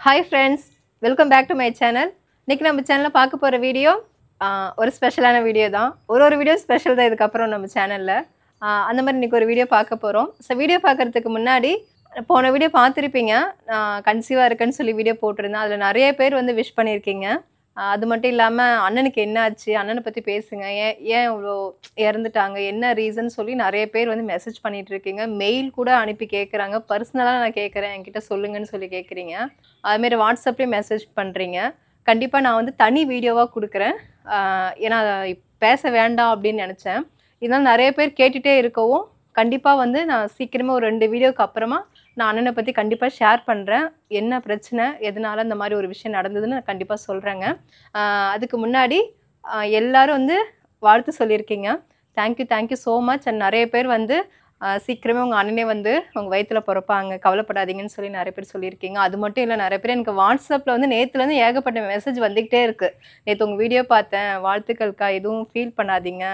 Hi friends, welcome back to my channel. இன்றைக்கி நம்ம சேனலில் பார்க்க போகிற வீடியோ ஒரு ஸ்பெஷலான வீடியோ தான். ஒரு வீடியோ ஸ்பெஷல் தான் இதுக்கப்புறம் நம்ம சேனலில். அந்த மாதிரி இன்றைக்கி ஒரு வீடியோ பார்க்க போகிறோம். ஸோ வீடியோ பார்க்குறதுக்கு முன்னாடி போன வீடியோ பார்த்துருப்பீங்க. கன்சீவாக இருக்குன்னு சொல்லி வீடியோ போட்டிருந்தேன். அதில் நிறைய பேர் வந்து விஷ் பண்ணியிருக்கீங்க. அது மட்டும் இல்லாமல் அண்ணனுக்கு என்ன ஆச்சு, அண்ணனை பற்றி பேசுங்க, ஏன் ஏன் இவ்வளோ இறந்துட்டாங்க, என்ன ரீசன் சொல்லி நிறைய பேர் வந்து மெசேஜ் பண்ணிட்டு இருக்கீங்க. மெயில் கூட அனுப்பி கேட்குறாங்க. பர்சனலாக நான் கேட்குறேன், என்கிட்ட சொல்லுங்கன்னு சொல்லி கேட்குறீங்க. அதுமாரி வாட்ஸ்அப்லேயும் மெசேஜ் பண்ணுறீங்க. கண்டிப்பாக நான் வந்து தனி வீடியோவாக கொடுக்குறேன். ஏன்னா பேச வேண்டாம் அப்படின்னு நினச்சேன். இதனால் நிறைய பேர் கேட்டுகிட்டே இருக்கவும் கண்டிப்பாக வந்து நான் சீக்கிரமாக ஒரு 2 வீடியோக்கு அப்புறமா நான் அண்ணனை பற்றி கண்டிப்பாக ஷேர் பண்ணுறேன். என்ன பிரச்சனை, எதனால இந்த மாதிரி ஒரு விஷயம் நடந்ததுன்னு நான் கண்டிப்பாக சொல்கிறேங்க. அதுக்கு முன்னாடி எல்லாரும் வந்து வாழ்த்து சொல்லியிருக்கீங்க. Thank you so much. அண்ட் நிறைய பேர் வந்து சீக்கிரமே உங்கள் அண்ணனே வந்து உங்கள் வயிற்றில் பிறப்பாங்க, கவலைப்படாதீங்கன்னு சொல்லி நிறைய பேர் சொல்லியிருக்கீங்க. அது மட்டும் இல்லை, நிறைய பேர் எனக்கு வாட்ஸ்அப்பில் வந்து நேற்றுலேருந்து ஏகப்பட்ட மெசேஜ் வந்துக்கிட்டே இருக்குது. நேற்று உங்கள் வீடியோ பார்த்தேன், வாழ்த்துக்கள்க்கா, எதுவும் ஃபீல் பண்ணாதீங்க,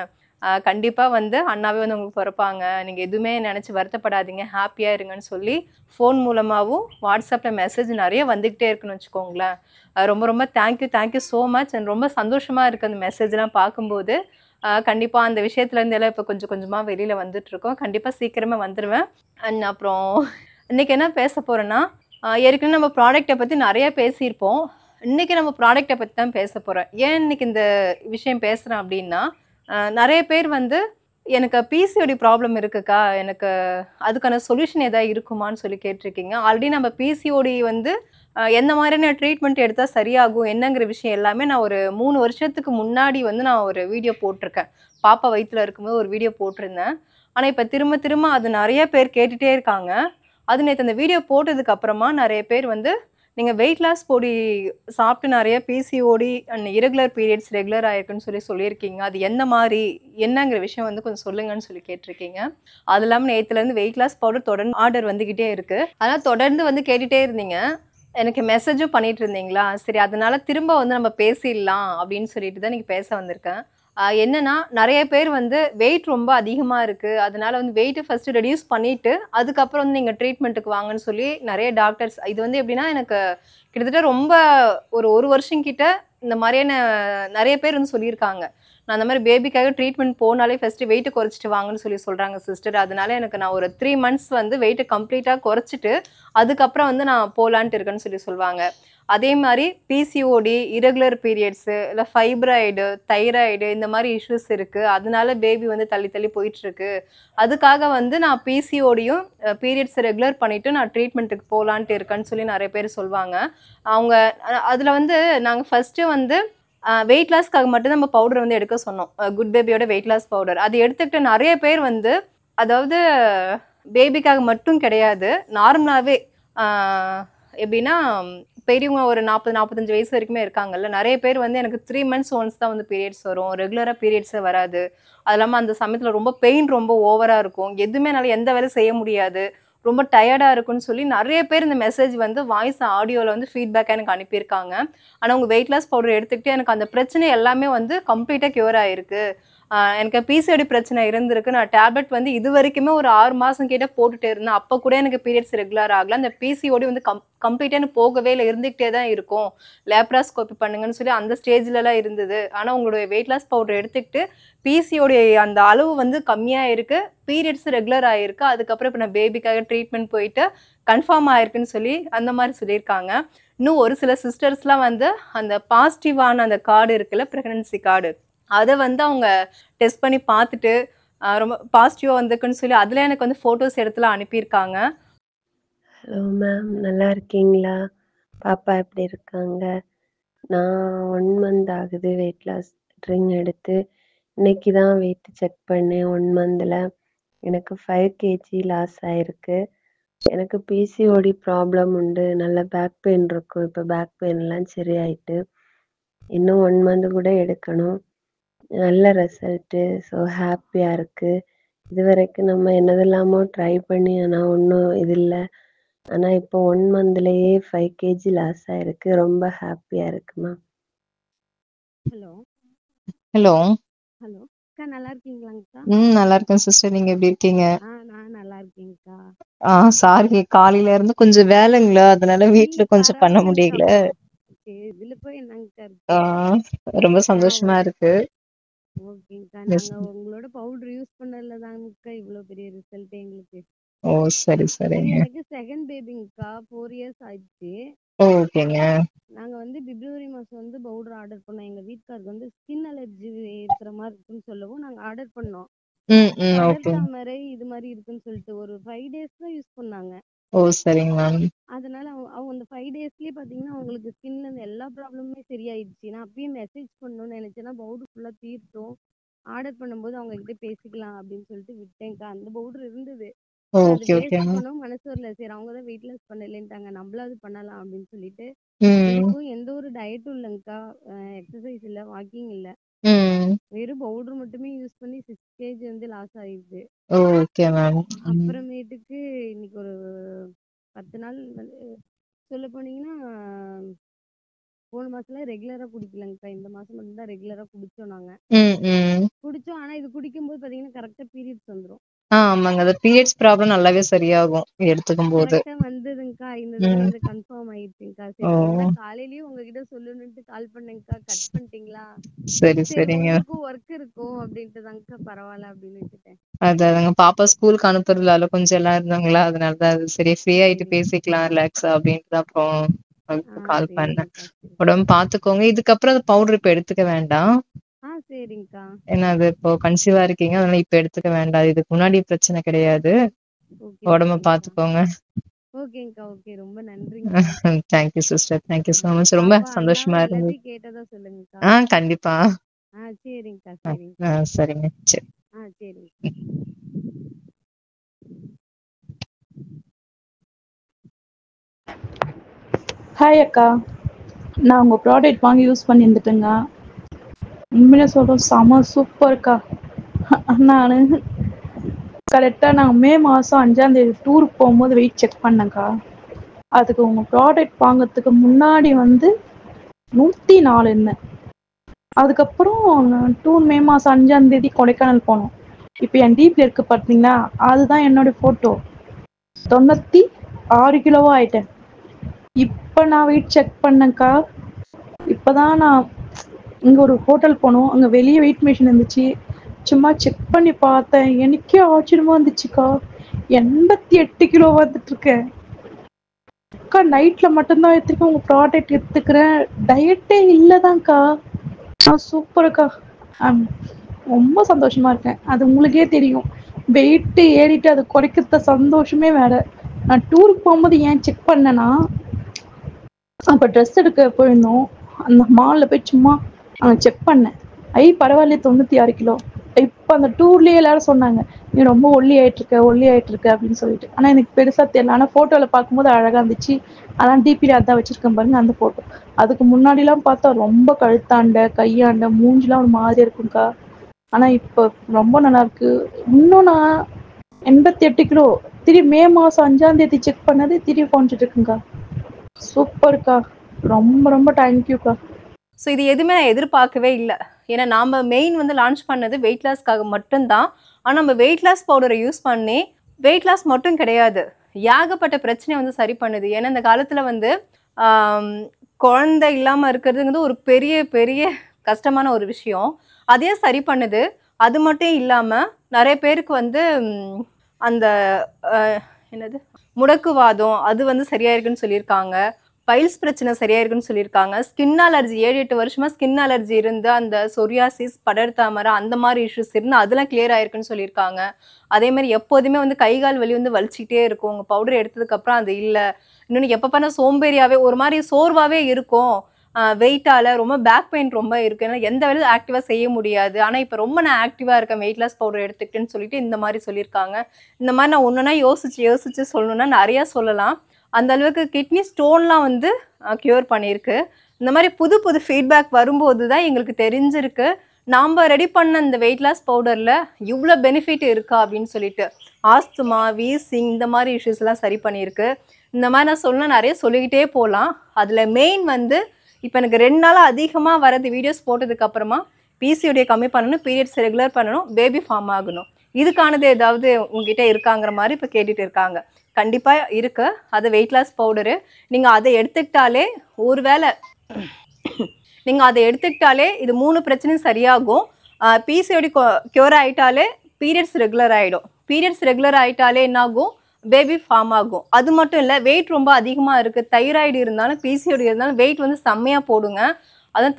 கண்டிப்பாக வந்து அண்ணாவே வந்து உங்களுக்கு பிறப்பாங்க, நீங்கள் எதுவுமே நினச்சி வருத்தப்படாதீங்க, ஹாப்பியாக இருங்கன்னு சொல்லி ஃபோன் மூலமாகவும் வாட்ஸ்அப்பில் மெசேஜ் நிறைய வந்துக்கிட்டே இருக்குன்னு வச்சுக்கோங்களேன். ரொம்ப ரொம்ப தேங்க்யூ ஸோ மச். அண்ட் ரொம்ப சந்தோஷமாக இருக்குது அந்த மெசேஜ்லாம் பார்க்கும்போது. கண்டிப்பாக அந்த விஷயத்துலேருந்து எல்லாம் இப்போ கொஞ்சம் கொஞ்சமாக வெளியில் வந்துட்டுருக்கோம். கண்டிப்பாக சீக்கிரமாக வந்துடுவேன். அண்ட் அப்புறம் இன்றைக்கி என்ன பேச போகிறேன்னா, ஏற்கனவே நம்ம ப்ராடக்ட்டை பற்றி நிறையா பேசியிருப்போம். இன்றைக்கி நம்ம ப்ராடக்ட்டை பற்றி தான் பேச போகிறேன். ஏன் இன்றைக்கி இந்த விஷயம் பேசுகிறேன் அப்படின்னா, நிறைய பேர் வந்து எனக்கு பிசிஓடி ப்ராப்ளம் இருக்குக்கா, எனக்கு அதுக்கான சொல்யூஷன் எதாவது இருக்குமான்னு சொல்லி கேட்டிருக்கீங்க. ஆல்ரெடி நம்ம பிசிஓடி வந்து எந்த மாதிரியான ட்ரீட்மெண்ட் எடுத்தால் சரியாகும் என்னங்கிற விஷயம் எல்லாமே நான் ஒரு 3 வருஷத்துக்கு முன்னாடி வந்து நான் ஒரு வீடியோ போட்டிருக்கேன். பாப்பா வயிற்றில் இருக்கும்போது ஒரு வீடியோ போட்டிருந்தேன். ஆனால் இப்போ திரும்ப திரும்ப அது நிறைய பேர் கேட்டுகிட்டே இருக்காங்க. அது நேற்று அந்த வீடியோ போட்டதுக்கு அப்புறமா நிறைய பேர் வந்து நீங்கள் வெயிட் லாஸ் பொடி சாப்பிட்டு நிறைய PCOD and irregular periods regular ஆயிருக்குன்னு சொல்லி சொல்லியிருக்கீங்க. அது எந்த மாதிரி என்னங்கிற விஷயம் வந்து கொஞ்சம் சொல்லுங்கன்னு சொல்லி கேட்டிருக்கீங்க. அது இல்லாமல் நேற்றுலேருந்து வெயிட் லாஸ் பவுடர் தொடர்ந்து ஆர்டர் வந்துக்கிட்டே இருக்குது. அதனால் தொடர்ந்து வந்து கேட்டுகிட்டே இருந்தீங்க. எனக்கு மெசேஜும் பண்ணிட்டு இருந்தீங்களா, சரி அதனால திரும்ப வந்து நம்ம பேசிடலாம் அப்படின்னு சொல்லிட்டு தான் இன்றைக்கி பேச வந்திருக்கேன். என்னன்னா, நிறைய பேர் வந்து வெயிட் ரொம்ப அதிகமாக இருக்குது, அதனால வந்து வெயிட்டை ஃபஸ்ட்டு ரெடியூஸ் பண்ணிவிட்டு அதுக்கப்புறம் வந்து நீங்கள் ட்ரீட்மெண்ட்டுக்கு வாங்கன்னு சொல்லி நிறைய டாக்டர்ஸ், இது வந்து எப்படின்னா எனக்கு கிட்டத்தட்ட ரொம்ப ஒரு வருஷம் கிட்ட இந்த மாதிரியான நிறைய பேர் வந்து சொல்லியிருக்காங்க. நான் அந்த மாதிரி பேபிக்காக ட்ரீட்மெண்ட் போனாலே ஃபஸ்ட்டு வெயிட்டை குறைச்சிட்டு வாங்கன்னு சொல்லி சொல்கிறாங்க சிஸ்டர். அதனால எனக்கு நான் ஒரு 3 மந்த்ஸ் வந்து வெயிட்டை கம்ப்ளீட்டாக குறைச்சிட்டு அதுக்கப்புறம் வந்து நான் போகலான்ட்டு இருக்கேன்னு சொல்லி சொல்லுவாங்க. அதே மாதிரி பிசிஓடி, இரெகுலர் பீரியட்ஸு, இல்லை ஃபைப்ராய்டு, தைராய்டு இந்த மாதிரி இஷ்யூஸ் இருக்குது, அதனால பேபி வந்து தள்ளி தள்ளி போயிட்டுருக்கு. அதுக்காக வந்து நான் பிசிஓடியும் பீரியட்ஸ் ரெகுலர் பண்ணிவிட்டு நான் ட்ரீட்மெண்ட்டுக்கு போகலான்ட்டு இருக்கேன்னு சொல்லி நிறைய பேர் சொல்லுவாங்க. அவங்க அதில் வந்து நாங்கள் ஃபஸ்ட்டு வந்து வெயிட் லாஸ்க்காக மட்டும் நம்ம பவுடர் வந்து எடுக்க சொன்னோம். குட் பேபியோட வெயிட் லாஸ் பவுடர் அது எடுத்துக்கிட்டு நிறைய பேர் வந்து, அதாவது பேபிக்காக மட்டும் கிடையாது, நார்மலாகவே எப்படின்னா பெரியவங்க ஒரு 40-45 வயசு வரைக்குமே இருக்காங்கல்ல, நிறைய பேர் வந்து எனக்கு 3 மந்த்ஸ் ஒன்ஸ் தான் வந்து பீரியட்ஸ் வரும், ரெகுலராக பீரியட்ஸே வராது. அது இல்லாமல் அந்த சமயத்தில் ரொம்ப பெயின் ரொம்ப ஓவராக இருக்கும், எதுவுமே என்னால் எந்த வேலையும் செய்ய முடியாது, ரொம்ப டயர்டாக இருக்குன்னு சொல்லி நிறைய பேர் இந்த மெசேஜ் வந்து வாய்ஸ் ஆடியோவில் வந்து ஃபீட்பேக்காக எனக்கு அனுப்பியிருக்காங்க. ஆனால் உங்கள் வெயிட் லாஸ் பவுடர் எடுத்துக்கிட்டு எனக்கு அந்த பிரச்சனை எல்லாமே வந்து கம்ப்ளீட்டாக க்யூர் ஆகிருக்கு. எனக்கு பிசிஓடி பிரச்சனை இருந்திருக்கு. நான் டேப்லெட் வந்து இது வரைக்குமே ஒரு 6 மாதம் கிட்ட போட்டுகிட்டே இருந்தேன். அப்போ கூட எனக்கு பீரியட்ஸ் ரெகுலர் ஆகலை. அந்த பிசிஓடி வந்து கம்ப்ளீட்டாக எனக்கு போகவே இல்லை, இருந்துக்கிட்டே தான் இருக்கும். லேப்ராஸ்கோபி பண்ணுங்கன்னு சொல்லி அந்த ஸ்டேஜ்லலாம் இருந்தது. ஆனால் உங்களுடைய வெயிட் லாஸ் பவுடர் எடுத்துக்கிட்டு பிசிஓடி அந்த அளவு வந்து கம்மியாக இருக்குது, பீரியட்ஸ் ரெகுலர் ஆகிருக்கு. அதுக்கப்புறம் இப்போ நான் பேபிக்காக ட்ரீட்மெண்ட் போயிட்டு கன்ஃபார்ம் ஆயிருக்குன்னு சொல்லி அந்த மாதிரி சொல்லியிருக்காங்க. இன்னும் ஒரு சில சிஸ்டர்ஸ்லாம் வந்து அந்த பாசிட்டிவான அந்த கார்டு இருக்குல்ல, ப்ரெக்னன்சி கார்டு, அதை வந்து அவங்க டெஸ்ட் பண்ணி பார்த்துட்டு ரொம்ப பாசிட்டிவாக வந்திருக்குன்னு சொல்லி அதில் எனக்கு வந்து ஃபோட்டோஸ் எடுத்துலாம் அனுப்பியிருக்காங்க. ஹலோ மேம், நல்லா இருக்கீங்களா? பாப்பா எப்படி இருக்காங்க? நான் 1 மந்த் ஆகுது வெயிட் லாஸ் ட்ரிங்க் எடுத்து. இன்னைக்கு தான் வெயிட் செக் பண்ணேன். 1 மந்தில் எனக்கு 5 கேஜி லாஸ் ஆயிருக்கு. எனக்கு பிசிஓடி ப்ராப்ளம் உண்டு. நல்ல பேக் பெயின் இருக்கும். இப்போ பேக் பெயின்லாம் சரியாயிட்டு. இன்னும் 1 மந்த் கூட எடுக்கணும். நல்ல ரிசல்ட்டு. ஸோ ஹாப்பியாக இருக்குது. இதுவரைக்கும் நம்ம என்னதெல்லாமோ ட்ரை பண்ணி ஆனால் ஒன்றும் இது இல்லை. ஆனால் இப்போ 1 மந்த்லேயே 5 கேஜி லாஸ் ஆயிருக்கு. ரொம்ப ஹாப்பியாக இருக்குமா. ஹலோ. ஹலோ. அக்கா நல்லா இருக்கீங்களாங்கக்கா? நல்லா இருக்கேன் சிஸ்டர். நீங்க எப்படி இருக்கீங்க? நான் நல்லா இருக்கேன்க்கா. சாரி, காலையில இருந்து கொஞ்சம் வேலைங்களா, அதனால வீட்ல கொஞ்சம் பண்ண பரவாயில்லக்கா. முடியல. சரி, இதுல போய் என்னங்கக்கா ஆ, இருக்கு? ரொம்ப ஆ ஓ சந்தோஷமா இருக்கு. ஓகேங்கக்கா. எஸ். நாங்க உங்களோட பவுடர் யூஸ் பண்ணதுல தாங்கக்கா இவ்ளோ பெரிய ரிசல்ட் எங்களுக்கு. ஓ, சரி ஏன்னா சரிங்க. எனக்கு செகண்ட் பேபிங்கக்கா. 4 இயர்ஸ் ஆயிடுச்சு. ஓகேங்க. நாங்க வந்து பிப்ரவரி மாசம் வந்து பவுடர் ஆர்டர் பண்ணோம். எங்க வீட்டுக்காருக்கு வந்து ஸ்கின் அலர்ஜி இருக்கிற மாரி இருக்குன்னு சொல்லவும் நாங்க ஆர்டர் பண்ணோம். படர் ஓகே. தாமரை இது மாரி இருக்குன்னு சொல்லிட்டு ஒரு 5 டேஸ் தான் யூஸ் பண்ணாங்க. ஓ, சரிங்க மேம். அதனால அவங்க அந்த 5 டேஸ்லயே பார்த்தீங்கன்னா, அவங்களுக்கு ஸ்கின்ல இருந்து எல்லா ப்ராப்ளமுமே சரியாயிடுச்சு. நான் அப்பயே மெசேஜ் பண்ணணும்னு நெனச்சேன்னா, பவுடர் ஃபுல்லா தீர்த்தோம். ஆர்டர் பண்ணும்போது அவங்க கிட்ட பேசிக்கலாம் அப்படின்னு சொல்லிட்டு விட்டேன்க்கா. அந்த பவுடர் இருந்தது. சரி அது ஓகே வேஸ்ட் ஓகேங்க. பண்ணவும் மனசு வரல. சரி அவங்க தான் வெயிட் லாஸ் பண்ணலேன்ட்டாங்க. நம்மளாவது பண்ணலாம் அப்படின்னு சொல்லிட்டு, ம். எனக்கும் எந்த ஒரு டயட்டும் இல்லைங்கக்கா. எக்ஸர்சைஸ் இல்ல, வாக்கிங் இல்ல. ம். வெறும் பவுடர் மட்டுமே யூஸ் பண்ணி 6 கேஜி வந்து லாஸ் ஆயிடுச்சு. Okay ma'am. அப்புறமேட்டுக்கு இன்னைக்கு ஒரு 10 நாள் வந்து சொல்லப் போனீங்கன்னா, போன மாசம்லாம் ரெகுலரா குடிக்கலங்கக்கா. இந்த மாசம் மட்டும் தான் ரெகுலரா குடிச்சோம் நாங்க. ம். ம். குடிச்சோம். ஆனா இது குடிக்கும்போது பார்த்தீங்கன்னா, கரெக்ட்டா பீரியட்ஸ் வந்துரும். ஆமாங்க. அந்த பீரியட்ஸ் ப்ராப்ளம் நல்லாவே சரியாகும் எடுத்துக்கும்போது. கரெக்ட்டா வந்ததுங்கக்கா. இந்த தடவ ம். இது கன்ஃபார்ம் ஆயிடுச்சுங்கக்கா. ஓ, சரி அதுதான் காலையிலயும் உங்ககிட்ட சொல்லணும்ன்ட்டு கால் பண்ணேங்கக்கா. கட் பண்ணிட்டீங்களா? சரி சரி சரிங்க. உங்களுக்கும் ஒர்க் இருக்கும் அப்படின்ட்டு தாங்கக்கா பரவால்ல அப்படின்னு விட்டுட்டேன். அதாங்க பாப்பா ஸ்கூலுக்கு அனுப்புறதுல கொஞ்சம் எல்லாம் இருந்தாங்களா, அதனால தான் அது சரி ஃப்ரீ ஆயிட்டு சரிங்க. பேசிக்கலாம் ரிலாக்ஸா அப்படின்ட்டு தான் அப்புறம் கால் பண்ணேன். சரிங்கக்கா. சரி. உடம்பு பார்த்துக்கோங்க. இதுக்கப்புறம் அந்த பவுடர் இப்ப எடுத்துக்க வேண்டாம். சரிங்கக்கா. ஏன்னா அது இப்போ கன்சீவா இருக்கீங்க. அதனால இப்ப எடுத்துக்க வேண்டாம். இதுக்கு முன்னாடி பிரச்சனை கிடையாது. உடம்ப ஓகேங்கக்கா. பார்த்துக்கோங்க. ஓகேங்கக்கா. ஓகே. ரொம்ப நன்றிங்கக்கா. Thank you sister. Thank you so much. ரொம்ப பாப்பா சந்தோஷமா அண்ணாவ இருந்தது. எல்லாத்தையும் கேட்டதா சொல்லுங்கக்கா. கண்டிப்பா. சரிங்கக்கா. ஆ, சரிங்கக்கா. சரிங்க. சரி. சரிங்க. ஹாய் அக்கா, நான் உங்கள் ப்ராடக்ட் வாங்கி யூஸ் பண்ணியிருந்துட்டேங்க. உண்மையிலே சொல்கிறேன், செம சூப்பர்க்கா. நான் கரெக்டாக நாங்கள் மே மாதம் 5ஆந்தேதி டூருக்கு போகும்போது வெயிட் செக் பண்ணேங்க்கா. அதுக்கு உங்கள் ப்ராடக்ட் வாங்கிறதுக்கு முன்னாடி வந்து 104 இருந்தேன். அதுக்கப்புறம் நான் மே மாதம் 5ஆந்தேதி கொடைக்கானல் போனோம். இப்போ என் டிபியில் இருக்குது பார்த்தீங்களா, அதுதான் என்னோடய ஃபோட்டோ. 96 கிலோவாக ஆயிட்டேன். இப்போ நான் வெயிட் செக் பண்ணேங்க்கா. இப்போ தான் நான் இங்கே ஒரு ஹோட்டல் போனோம். அங்கே வெளியே வெயிட் மிஷின் இருந்துச்சு. சும்மா செக் பண்ணி பார்த்தேன். எனக்கே ஆச்சரியமா இருந்துச்சுக்கா. 88 கிலோ வந்துட்டுருக்கேன். அக்கா நைட்டில் மட்டும்தான் எடுத்துருக்கேன் உங்கள் ப்ராடக்ட் எடுத்துக்கிறேன். டயட்டே இல்லைதான்க்கா. சூப்பர்க்கா. ஆம், ரொம்ப சந்தோஷமா இருக்கேன். அது உங்களுக்கே தெரியும். வெயிட்டு ஏறிட்டு அது குறைக்கிறத சந்தோஷமே வேற. நான் டூருக்கு போகும்போது ஏன் செக் பண்ணேன்னா, அப்போ ட்ரெஸ் எடுக்க போயிருந்தோம். அந்த மாலில் போய் சும்மா செக் பண்ணேன். பரவாயில்லையே 96 கிலோ. இப்போ அந்த டூர்லேயே எல்லாரும் சொன்னாங்க, நீ ரொம்ப ஒல்லி ஆயிட்டிருக்க அப்படின்னு சொல்லிட்டு. ஆனால் எனக்கு பெருசாக தெரியல. ஆனால் ஃபோட்டோவில் பார்க்கும்போது அழகாக இருந்துச்சு. அதான் டிபியில் அதான் வச்சுருக்கேன் பாருங்க அந்த ஃபோட்டோ. அதுக்கு முன்னாடிலாம் பார்த்தா ரொம்ப கழுத்தாண்ட கையாண்ட மூஞ்சிலாம் ஒரு மாதிரியா இருக்கும்க்கா. ஆனால் இப்போ ரொம்ப நல்லாயிருக்கு. இன்னும் நான் 88 கிலோ மே மாதம் 5ஆந்தேதி செக் பண்ணது குறைஞ்சிட்டு இருக்குங்க்கா. சூப்பர்க்கா. ரொம்ப ரொம்ப தேங்க்யூக்கா. ஸோ இது எதுவுமே நான் எதிர்பார்க்கவே இல்லை. ஏன்னா நாம் மெயின் வந்து லான்ச் பண்ணது வெயிட் லாஸ்க்காக மட்டும்தான். ஆனால் நம்ம வெயிட் லாஸ் பவுடரை யூஸ் பண்ணி வெயிட் லாஸ் மட்டும் கிடையாது, ஏகப்பட்ட பிரச்சனையை வந்து சரி பண்ணுது. ஏன்னா இந்த காலத்தில் வந்து குழந்தை இல்லாமல் இருக்கிறதுங்கிறது ஒரு பெரிய பெரிய கஷ்டமான ஒரு விஷயம். அதையே சரி பண்ணுது. அது மட்டும் இல்லாமல் நிறைய பேருக்கு வந்து அந்த என்னது முடக்குவாதம் அது வந்து சரியாயிருக்குன்னு சொல்லியிருக்காங்க. பைல்ஸ் பிரச்சனை சரியாயிருக்குன்னு சொல்லியிருக்காங்க. ஸ்கின் அலர்ஜி 7-8 வருஷமா ஸ்கின் அலர்ஜி இருந்து அந்த சொரியாசிஸ், படர் தாமரை அந்த மாதிரி இஷ்யூஸ் இருந்து அதெல்லாம் கிளியர் ஆயிருக்குன்னு சொல்லியிருக்காங்க. அதே மாதிரி எப்போதுமே வந்து கை கால் வலி வந்து வலிச்சிக்கிட்டே இருக்கும். உங்கள் பவுடர் எடுத்ததுக்கப்புறம் அது இல்லை. இன்னொன்று எப்போ பண்ண சோம்பேறியாகவே ஒரு மாதிரி சோர்வாகவே இருக்கும். வெயிட்டால் ரொம்ப பேக் பெயின் ரொம்ப இருக்குது. ஏன்னா எந்த வேலையும் ஆக்டிவாக செய்ய முடியாது. ஆனால் இப்போ ரொம்ப நான் ஆக்டிவாக இருக்கேன் வெயிட் லாஸ் பவுடர் எடுத்துக்கிட்டேன்னு சொல்லிட்டு இந்த மாதிரி சொல்லியிருக்காங்க. இந்த மாதிரி நான் ஒன்றுனா யோசிச்சு சொல்லணும்னா நிறையா சொல்லலாம். அந்த அளவுக்கு கிட்னி ஸ்டோன்லாம் வந்து க்யூர் பண்ணியிருக்கு. இந்த மாதிரி புது புது ஃபீட்பேக் வரும்போது தான் எங்களுக்கு தெரிஞ்சிருக்கு நாம் ரெடி பண்ண இந்த வெயிட் லாஸ் பவுடரில் இவ்வளோ பெனிஃபிட் இருக்கா அப்படின்னு சொல்லிட்டு. ஆஸ்துமா, வீசிங் இந்த மாதிரி இஷ்யூஸ்லாம் சரி பண்ணியிருக்கு. இந்த மாதிரி நான் சொல்லணும் நிறைய சொல்லிக்கிட்டே போகலாம். அதில் மெயின் வந்து இப்போ எனக்கு 2 நாளாக அதிகமாக வரது வீடியோஸ் போட்டதுக்கப்புறமா பிசிஓடியை கம்மி பண்ணணும், பீரியட்ஸ் ரெகுலர் பண்ணணும், பேபி ஃபார்ம் ஆகணும். இதுக்கானது ஏதாவது உங்ககிட்ட இருக்காங்கிற மாதிரி இப்போ கேட்டுட்டு இருக்காங்க. கண்டிப்பாக இருக்குது. அது வெயிட் லாஸ் பவுடரு. நீங்கள் அதை எடுத்துக்கிட்டாலே ஒருவேளை நீங்கள் அதை எடுத்துக்கிட்டாலே இது 3 பிரச்சனையும் சரியாகும். பிசிஓடி க்யூர் ஆகிட்டாலே பீரியட்ஸ் ரெகுலர் ஆகிடும். பீரியட்ஸ் ரெகுலர் ஆகிட்டாலே என்னாகும், பேபி ஃபார்ம் ஆகும். அது மட்டும் இல்லை, வெயிட் ரொம்ப அதிகமாக இருக்குது, தைராய்டு இருந்தாலும் பிசிஓடி இருந்தாலும் வெயிட் வந்து செம்மையாக போடுங்க. அதுவும்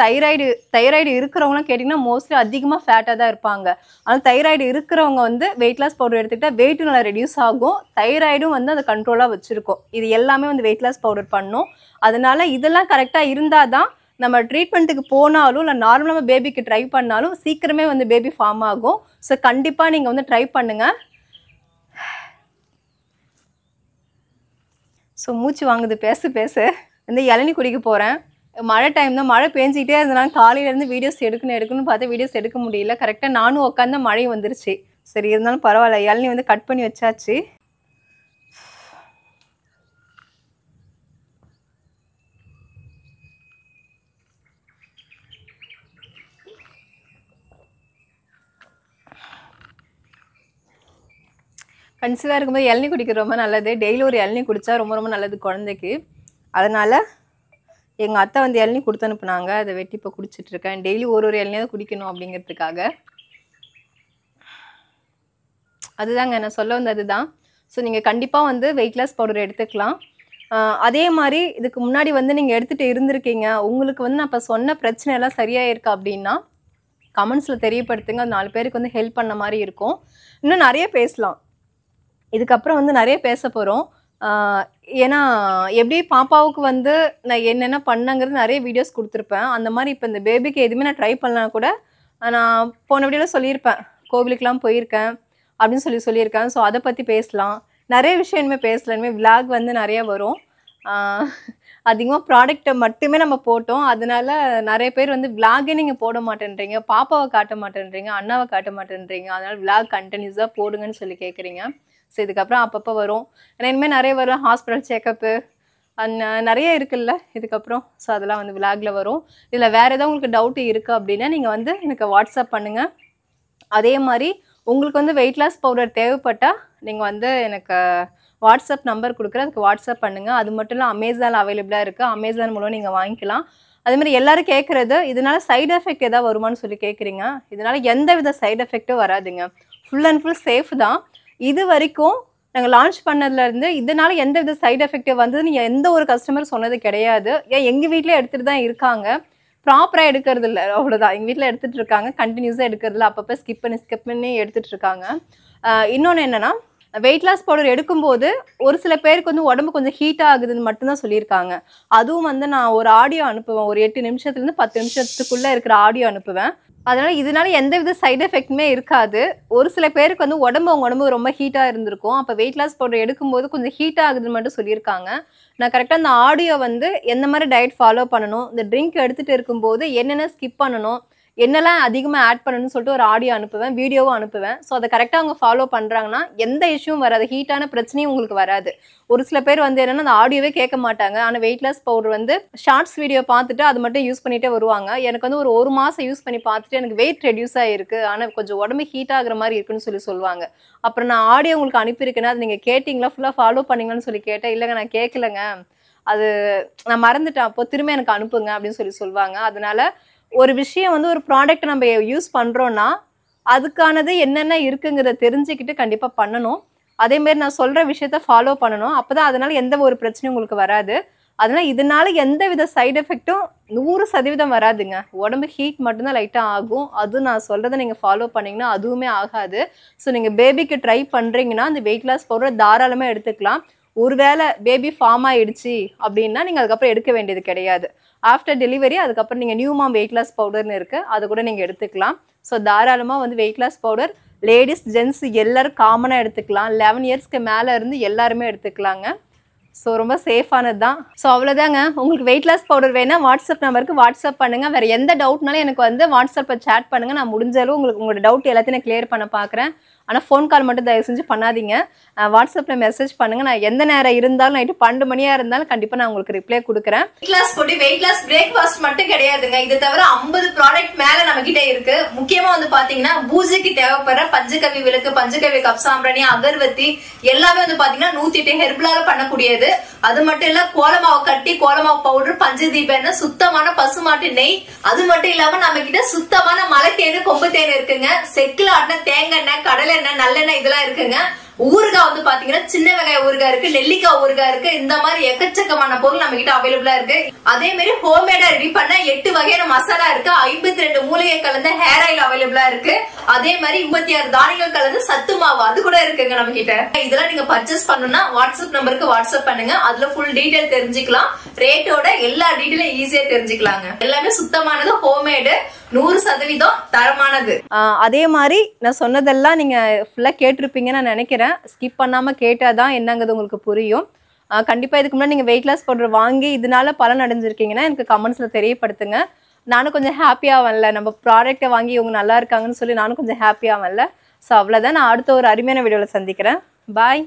தைராய்டு இருக்கிறவங்களாம் கேட்டிங்கன்னா மோஸ்ட்லி அதிகமாக ஃபேட்டாக தான் இருப்பாங்க. ஆனால் தைராய்டு இருக்கிறவங்க வந்து வெயிட் லாஸ் பவுடர் எடுத்துக்கிட்டால் வெயிட் நல்லா ரெடியூஸ் ஆகும், தைராய்டும் வந்து அதை கண்ட்ரோலாக வச்சுருக்கோம். இது எல்லாமே வந்து வெயிட் லாஸ் பவுடர் பண்ணும். அதனால இதெல்லாம் கரெக்டாக இருந்தால் தான் நம்ம ட்ரீட்மெண்ட்டுக்கு போனாலும் இல்லை நார்மலாக பேபிக்கு ட்ரை பண்ணாலும் சீக்கிரமே வந்து பேபி ஃபார்ம் ஆகும். ஸோ கண்டிப்பாக நீங்கள் வந்து ட்ரை பண்ணுங்கள். ஸோ மூச்சு வாங்குது பேச வந்து இளநீ குடிக்க போகிறேன். மழை டைம் தான், மழை பேஞ்சிக்கிட்டே இருந்தனால காலையிலேருந்து வீடியோஸ் எடுக்கணும்னு பார்த்து வீடியோஸ் எடுக்க முடியல. கரெக்டாக நானும் உட்காந்து மழை வந்துருச்சு. சரி இருந்தாலும் பரவாயில்ல, இளநீ வந்து கட் பண்ணி வச்சாச்சு. கன்சீவாக இருக்கும்போது இளநீ குடிக்கிறது ரொம்ப நல்லது. டெய்லி ஒரு இளநீ குடித்தா ரொம்ப ரொம்ப நல்லது குழந்தைக்கு. அதனால் எங்கள் அத்தை வந்து இளநீ கொடுத்து அனுப்புனாங்க. அதை வெட்டி இப்போ குடிச்சிட்ருக்கேன். டெய்லி ஒரு இளநியாவது குடிக்கணும் அப்படிங்கிறதுக்காக. அதுதாங்க நான் சொல்ல வந்தது தான். ஸோ நீங்கள் கண்டிப்பாக வந்து வெயிட் லாஸ் பவுடர் எடுத்துக்கலாம். அதே மாதிரி இதுக்கு முன்னாடி வந்து நீங்கள் எடுத்துகிட்டு இருந்திருக்கீங்க, உங்களுக்கு வந்து நான் இப்போ சொன்ன பிரச்சனை எல்லாம் சரியாக இருக்கா அப்படின்னா கமெண்ட்ஸில் தெரியப்படுத்துங்க. அது 4 பேருக்கு வந்து ஹெல்ப் பண்ண மாதிரி இருக்கும். இன்னும் நிறைய பேசலாம், இதுக்கப்புறம் வந்து நிறைய பேச போகிறோம். ஏன்னா எப்படி பாப்பாவுக்கு வந்து நான் என்னென்ன பண்ணங்கிறது நிறைய வீடியோஸ் கொடுத்துருப்பேன். அந்த மாதிரி இப்போ இந்த பேபிக்கு எதுவுமே நான் ட்ரை பண்ணலாம் கூட நான் போன வீடியோவில் சொல்லியிருப்பேன், கோவிலுக்கெலாம் போயிருக்கேன் அப்படின்னு சொல்லியிருக்கேன். ஸோ அதை பற்றி பேசலாம். நிறைய விஷயம் இனிமேல் பேசலாம். இனிமேல் விளாக் வந்து நிறைய வரும். அதிகமாக ப்ராடக்ட்டை மட்டுமே நம்ம போட்டோம். அதனால நிறைய பேர் வந்து விளாகே நீங்கள் போட மாட்டேன்றீங்க, பாப்பாவை காட்ட மாட்டேன்றீங்க, அண்ணாவை காட்ட மாட்டேன்றீங்க. அதனால் விளாக் கண்டினியூஸாக போடுங்கன்னு சொல்லி கேட்குறீங்க. ஸோ இதுக்கப்புறம் அப்பப்போ வரும். ஏன்னா இனிமேல் நிறைய வரும், ஹாஸ்பிட்டல் செக்கப்பு நிறைய இருக்குல்ல இதுக்கப்புறம். ஸோ அதெல்லாம் வந்து விளாகில் வரும். இதில் வேறு ஏதாவது உங்களுக்கு டவுட்டு இருக்குது அப்படின்னா நீங்கள் வந்து எனக்கு வாட்ஸ்அப் பண்ணுங்கள். அதே மாதிரி உங்களுக்கு வந்து வெயிட் லாஸ் பவுடர் தேவைப்பட்டால் நீங்கள் வந்து எனக்கு வாட்ஸ்அப் நம்பர் கொடுக்குறேன், அதுக்கு வாட்ஸ்அப் பண்ணுங்கள். அது மட்டும் இல்லை அமேசானில் அவைலபிளாக இருக்குது, அமேசான் மூலம் நீங்கள் வாங்கிக்கலாம். அதேமாதிரி எல்லோரும் கேட்குறது, இதனால் சைடு எஃபெக்ட் எதாவது வருமானு சொல்லி கேட்குறீங்க. இதனால் எந்த வித சைடு எஃபெக்ட்டும் வராதுங்க. ஃபுல் அண்ட் ஃபுல் சேஃப் தான். இது வரைக்கும் நாங்கள் லான்ச் பண்ணதுலேருந்து இதனால் எந்த வித சைடு எஃபெக்ட் வந்ததுன்னு எந்த ஒரு கஸ்டமர் சொன்னது கிடையாது. ஏன் எங்கள் வீட்டில் எடுத்துகிட்டு தான் இருக்காங்க, ப்ராப்பராக எடுக்கிறது இல்லை, அவ்வளோதான். எங்கள் வீட்டில் எடுத்துகிட்டு இருக்காங்க, கண்டினியூஸாக எடுக்கிறதில்ல, அப்பப்போ ஸ்கிப் பண்ணி எடுத்துகிட்டு இருக்காங்க. இன்னொன்று என்னென்னா, வெயிட் லாஸ் பவுடர் எடுக்கும்போது ஒரு சில பேருக்கு வந்து உடம்பு கொஞ்சம் ஹீட் ஆகுதுன்னு மட்டும்தான் சொல்லியிருக்காங்க. அதுவும் வந்து நான் ஒரு ஆடியோ அனுப்புவேன், ஒரு 8 நிமிஷத்துலேருந்து 10 நிமிஷத்துக்குள்ளே இருக்கிற ஆடியோ அனுப்புவேன். அதனால் இதனால எந்த வித சைடு எஃபெக்ட்டுமே இருக்காது. ஒரு சில பேருக்கு வந்து உங்க உடம்பு ரொம்ப ஹீட்டாக இருந்திருக்கும். அப்போ வெயிட் லாஸ் பவுடர் எடுக்கும்போது கொஞ்சம் ஹீட் ஆகுதுன்னு மட்டும் சொல்லியிருக்காங்க. நான் கரெக்டாக அந்த ஆடியோ வந்து எந்த மாதிரி டயட் ஃபாலோ பண்ணணும், இந்த ட்ரிங்க் எடுத்துகிட்டு இருக்கும்போது என்னென்ன ஸ்கிப் பண்ணணும், என்னெல்லாம் அதிகமாக ஆட் பண்ணணும்னு சொல்லிட்டு ஒரு ஆடியோ அனுப்புவேன், வீடியோவும் அனுப்புவேன். ஸோ அதை கரெக்டாக அவங்க ஃபாலோ பண்ணுறாங்கன்னா எந்த இஷ்யூவும் வராது, ஹீட்டான பிரச்சனையும் உங்களுக்கு வராது. ஒரு சில பேர் வந்து என்னென்னா அந்த ஆடியோவே கேட்க மாட்டாங்க. ஆனால் வெயிட் லாஸ் பவுடர் வந்து ஷார்ட்ஸ் வீடியோ பார்த்துட்டு அது மட்டும் யூஸ் பண்ணிகிட்டே வருவாங்க. எனக்கு வந்து ஒரு மாதம் யூஸ் பண்ணி பார்த்துட்டு எனக்கு வெயிட் ரெடியூஸ் ஆகிருக்கு, ஆனால் கொஞ்சம் உடம்பு ஹீட் ஆகிற மாதிரி இருக்குன்னு சொல்லுவாங்க. அப்புறம் நான் ஆடியோ உங்களுக்கு அனுப்பியிருக்கேன்னா அது நீங்கள் கேட்டிங்களா, ஃபுல்லாக ஃபாலோ பண்ணிங்களான்னு சொல்லி கேட்டேன். இல்லைங்க நான் கேட்கலங்க, அது நான் மறந்துட்டேன், அப்போ திரும்ப எனக்கு அனுப்புங்க அப்படின்னு சொல்லுவாங்க. அதனால ஒரு விஷயம் வந்து ஒரு ப்ராடக்ட் நம்ம யூஸ் பண்ணுறோன்னா அதுக்கானது என்னென்ன இருக்குங்கிறத தெரிஞ்சுக்கிட்டு கண்டிப்பாக பண்ணணும். அதேமாரி நான் சொல்கிற விஷயத்த ஃபாலோ பண்ணணும். அப்போ தான் அதனால் எந்த ஒரு பிரச்சனையும் உங்களுக்கு வராது. அதனால் இதனால் எந்த வித சைடு எஃபெக்ட்டும் 100% வராதுங்க. உடம்பு ஹீட் மட்டும்தான் லைட்டாக ஆகும். அதுவும் நான் சொல்கிறத நீங்கள் ஃபாலோ பண்ணிங்கன்னா அதுவுமே ஆகாது. ஸோ நீங்கள் பேபிக்கு ட்ரை பண்ணுறீங்கன்னா அந்த வெயிட் லாஸ் பவுடர் தாராளமாக எடுத்துக்கலாம். ஒருவேளை பேபி ஃபார்ம் ஆகிடுச்சு அப்படின்னா நீங்கள் அதுக்கப்புறம் எடுக்க வேண்டியது கிடையாது. ஆஃப்டர் டெலிவரி அதுக்கப்புறம் நீங்கள் நியூ மாம் வெயிட் லாஸ் பவுடர்னு இருக்குது, அதை கூட நீங்கள் எடுத்துக்கலாம். ஸோ தாராளமாக வந்து weight loss powder ladies gents எல்லோரும் காமனாக எடுத்துக்கலாம். 11 இயர்ஸ்க்கு மேலே இருந்து எல்லாருமே எடுத்துக்கலாங்க. ஸோ ரொம்ப சேஃபானது தான். ஸோ அவ்வளோதாங்க. உங்களுக்கு வெயிட் லாஸ் பவுடர் வேணால் வாட்ஸ்அப் நம்பருக்கு வாட்ஸ்அப் பண்ணுங்கள். வேறு எந்த டவுட்னாலும் எனக்கு வந்து வாட்ஸ்அப்பில் சேட் பண்ணுங்கள். நான் முடிஞ்ச அளவு உங்களோட டவுட் எல்லாத்தையும் நான் கிளியர் பண்ண பார்க்குறேன். ஆனால் ஃபோன் கால் மட்டும் தயவு செஞ்சு பண்ணாதீங்க. வாட்ஸ்அப்பில் மெசேஜ் பண்ணுங்க. நான் எந்த நேரம் இருந்தாலும் நைட்டு 12 மணியா இருந்தாலும் கண்டிப்பாக நான் உங்களுக்கு ரிப்ளை கொடுக்குறேன். வெயிட் லாஸ் போட்டு வெயிட் லாஸ் பிரேக்ஃபாஸ்ட் மட்டும் கிடையாதுங்க. இது தவிர 50 ப்ராடக்ட் மேல நம்ம கிட்ட இருக்கு. முக்கியமா வந்து பாத்தீங்கன்னா பூஜைக்கு தேவைப்படுற பஞ்சகவி விளக்கு, பஞ்சகவி கப் சாம்பிராணி, அகர்வத்தி எல்லாமே வந்து பாத்தீங்கன்னா 108 ஹெர்பலால பண்ணக்கூடியது. அது மட்டும் இல்ல கோலமாவு கட்டி, கோலமாவு பவுடர், பஞ்சதீப எண்ணெய், சுத்தமான பசுமாட்டு நெய், அது மட்டும் இல்லாம நம்ம கிட்ட சுத்தமான மலை தேனு, கொம்பு தேன் இருக்குங்க. செக்குல ஆட்டின தேங்காய் எண்ணெய், கடலை எண்ணெய், நல்லெண்ணெய் இதெல்லாம் இருக்குங்க. ஊறுகாய் வந்து பாத்தீங்கன்னா சின்ன வெங்காய ஊறுகாய் இருக்கு, நெல்லிக்காய் ஊறுகாய் இருக்கு. இந்த மாதிரி எக்கச்சக்கமான பொருள் நம்ம கிட்ட அவைலபிளா இருக்கு. அதே மாதிரி ஹோம்மேடா ரெடி பண்ண 8 வகையான மசாலா இருக்கு. 52 மூலிகை கலந்த ஹேர் ஆயில் அவைலபிளா இருக்கு. அதே மாதிரி 26 தானியங்கள் கலந்து சத்து மாவு அது கூட இருக்குங்க நம்ம கிட்ட. இதெல்லாம் நீங்க பர்ச்சேஸ் பண்ணணும்னா வாட்ஸ்அப் நம்பருக்கு வாட்ஸ்அப் பண்ணுங்க. அதுல ஃபுல் டீடைல் தெரிஞ்சுக்கலாம். ரேட்டோட எல்லா டீடைலும் ஈஸியா தெரிஞ்சுக்கலாங்க. எல்லாமே சுத்தமானது, ஹோம்மேடு, 100% தரமானது. அதே மாதிரி நான் சொன்னதெல்லாம் நீங்க ஃபுல்லா கேட்டிருப்பீங்கன்னு நான் நினைக்கிறேன். ஸ்கிப் பண்ணாம கேட்டாதான் என்னங்கிறது உங்களுக்கு புரியும். கண்டிப்பா இதுக்கு முன்னாடி நீங்க வெயிட் லாஸ் பவுடர் வாங்கி இதனால பலன் அடைஞ்சிருக்கீங்கன்னா எனக்கு கமெண்ட்ஸ்ல தெரியப்படுத்துங்க. நானும் கொஞ்சம் ஹாப்பியாகல, நம்ம ப்ராடக்ட்டை வாங்கி இவங்க நல்லா இருக்காங்கன்னு சொல்லி நானும் கொஞ்சம் ஹாப்பியாகல. ஸோ அவ்வளோதான். நான் அடுத்த ஒரு அருமையான வீடியோவில் சந்திக்கிறேன். பாய்.